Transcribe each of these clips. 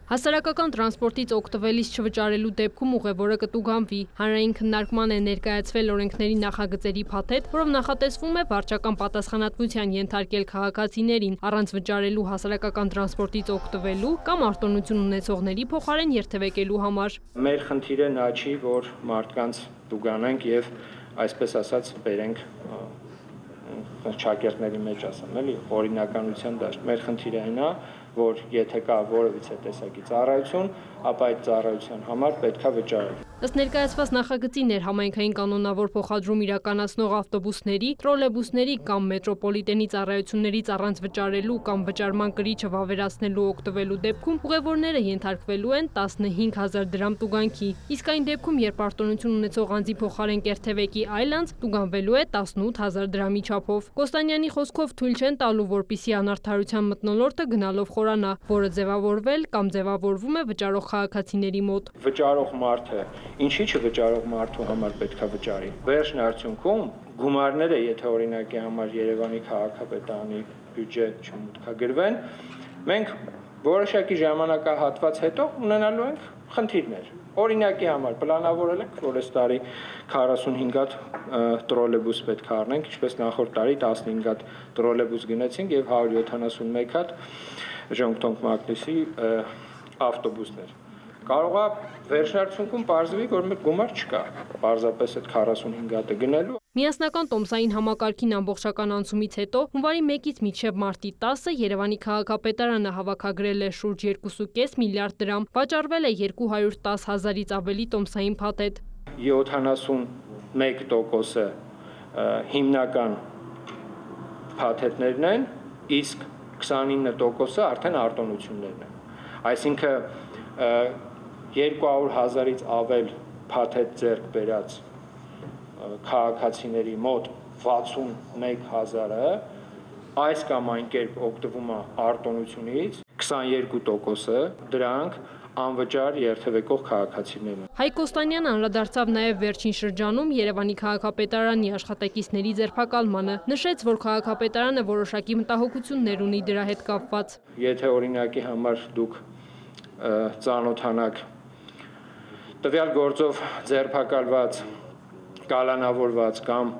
Հասարակական տրանսպորտից օգտվելիս չվճարելու դեպքում ուղևորը կտուգանվի։ Հանրային քննարկման է ներկայացվել օրենքների նախագծերի փաթեթ, որով նախատեսվում է վարչական պատասխանատվության ենթարկել քաղաքացիներին առանց վճարելու հասարակական տրանսպորտից օգտվելու կամ արտոնություն ունեցողների փոխարեն երթևեկելու համար։ Մեր խնդիրը նա չի, որ մարդկանց տուգանենք եւ այսպես ասած բերենք շակերտների մեջ ասեմ, էլի, օրինականության դաշտ։ Մեր խնդիրը այն է, որ եթե կա որևիցե տեսակի ծառայություն, ապա այդ ծառայության համար պետք է վճարել։ Ըստ ներկայացված նախագծի ներհամայնքային կանոնավոր փոխադրում իրականացնող ավտոբուսների, տրոլեյբուսների կամ մետրոպոլիտենի ծառայություններից առանց վճարելու կամ վճարման կրիչը վավերացնելու օգտվելու դեպքում ուղևորները ենթարկվելու են 15,000 դրամ տուգանքի, իսկ այն դեպքում, երբ արտոնություն ունեցող անձի փոխարեն կերթևեկի այլ անձ, տուգանվելու է 18,000 դրամի չափով։ Կոստանյանի խոսքով թույլ չեն տալու, որպեսզի անարդարության մթնոլորտը գնալով խորանա, որը ձևավորվել կամ ձևավորվում է վճարող քաղաքացիների մոտ։ Վճարող մարդը ինչի չվճարող մարդու համար պետք է վճարի։ Վերջն արդյունքում գումարները, եթե օրինակի համար Երևանի քաղաքապետարանի բյուջե չմուտքագրվեն, մենք որոշակի ժամանակահատված հետո ունենալու ենք խնդիրներ։ Օրինակի համար պլանավորել ենք, որ այս տարի 45 հատ տրոլեյբուս պետք է առնենք, ինչպես նախորդ տարի 15 հատ տրոլեյբուս գնացինք եւ 171 հատ Ժողովրդի ավտոբուսներ։ Կարող է վերջնարդյունքում պարզվի, որ մեր գումար չկա, պարզապես այդ 45 հատը գնելու։ Միասնական տոմսային համակարգին ամբողջական անցումից հետո հունվարի 1-ից մինչև մարտի 10-ը Երևանի քաղաքապետարանը հավաքագրել է շուրջ 2.5 միլիարդ դրամ, վաճառվել է 210,000-ից ավելի տոմսային փաթեթ։ 71%-ը հիմնական փաթեթներն են, իսկ 29%-ը արդեն արտոնություններն են։ Այսինքն 200,000-ից ավել փաթեթ ձեռք բերած քաղաքացիների մոտ 61,000-ը այս կամ այն կերպ օգտվում է արտոնությունից, 22%-ը դրանք անվճար երթևեկող քաղաքացիներն են։ Հայկ Կոստանյանը անդրադարձավ նաև վերջին շրջանում Երևանի քաղաքապետարանի աշխատակիցների ձերբակալմանը, նշեց, որ քաղաքապետարանը որոշակի մտահոգություններ ունի դրա հետ կապված։ Եթե օրինակի համար դուք ծանոթանաք տվյալ գործով ձերբակալված, կալանավորված կամ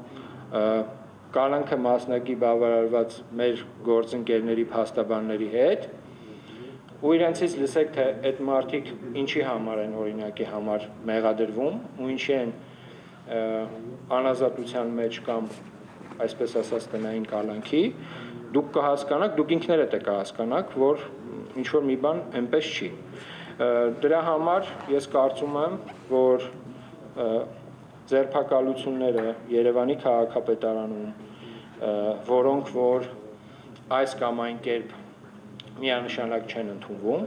կալանքը մասնակի բավարարված մեր գործընկերների փաստաբանների հետ, ու իրենցից լսեք, թե այդ մարդիկ ինչի համար են օրինակի համար մեղադրվում ու ինչի են անազատության մեջ կամ այսպես ասած տնային կալանքի, դուք կհասկանաք, դուք ինքներդ եք կհասկանաք, որ ինչ-որ մի բան այնպես չի։ Դրա համար ես կարծում եմ, որ ձերբակալությունները Երևանի քաղաքապետարանում, որոնք որ այս կամ այն կերպ միանշանակ չեն ընդունվում,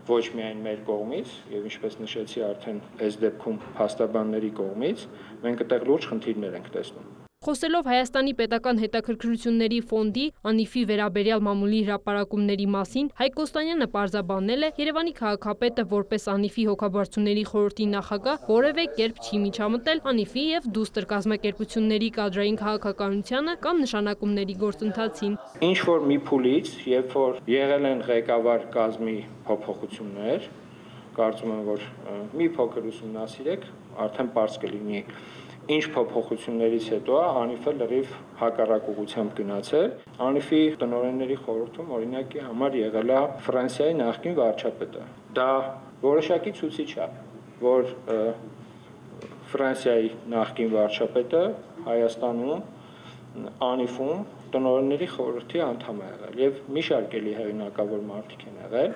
ոչ միայն մեր կողմից, եւ ինչպես նշեցի արդեն այս դեպքում փաստաբանների կողմից, մենք այդտեղ լուրջ խնդիրներ ենք տեսնում։ Խոսելով Հայաստանի պետական հետաքրքրությունների ֆոնդի ԱՆԻՖ-ի վերաբերյալ մամուլի հրապարակումների մասին, Հայկ Կոստանյանը պարզաբանել է Երևանի քաղաքապետը որպես ԱՆԻՖ-ի հոգաբարձուների խորհրդի նախագահ որևէ կերպ չի միջամտել ԱՆԻՖ-ի եւ դուստր կազմակերպությունների կադրային քաղաքականությանը կամ նշանակումների գործընթացին։ Ինչ որ մի փուլից, երբ որ եղել են ղեկավար կազմի փոփոխություններ, կարծում եմ, որ մի փոքր ուսումնասիրեք, արդեն պարզ կլինի ինչ փոփոխություններից հետո ԱՆԻՖ-ը լրիվ հակառակ ուղղությամբ գնացել։ ԱՆԻՖ-ի տնօրենների խորհրդում օրինակի համար եղել է Ֆրանսիայի նախկին վարչապետը։ Դա որոշակի ցուցիչ է, որ Ֆրանսիայի նախկին վարչապետը Հայաստանում ԱՆԻՖ-ում տնօրենների խորհրդի անդամ է եղել եւ մի շարք էլի հեղինակավոր մարդիկ են եղել,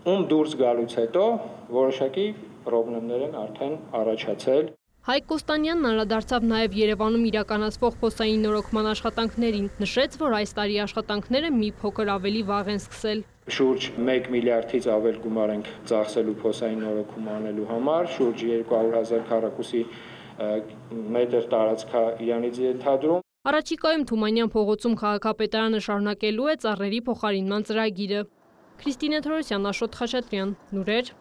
ում դուրս գալուց հետո որոշակի խնդիրներ են արդեն առաջացել։ Հայկ Կոստանյանն անդրադարձավ նաև Երևանում իրականացվող փոսային նորոգման աշխատանքներին, նշեց, որ այս տարի աշխատանքները մի փոքր ավելի վաղ են սկսել։ Շուրջ 1 միլիարդից ավել գումար ենք ծախսելու փոսային նորոգում անելու համար, շուրջ 200,000 քառակուսի մետր տարածքա իրանից ենթադրում։ Առաջիկայում Թումանյան փողոցում քաղաքապետարանը շարունակելու է ծառերի փոխարինման ծրագիրը։ Քրիստինե Թորոսյան, Աշոտ Խաչատրյան, լուրեր։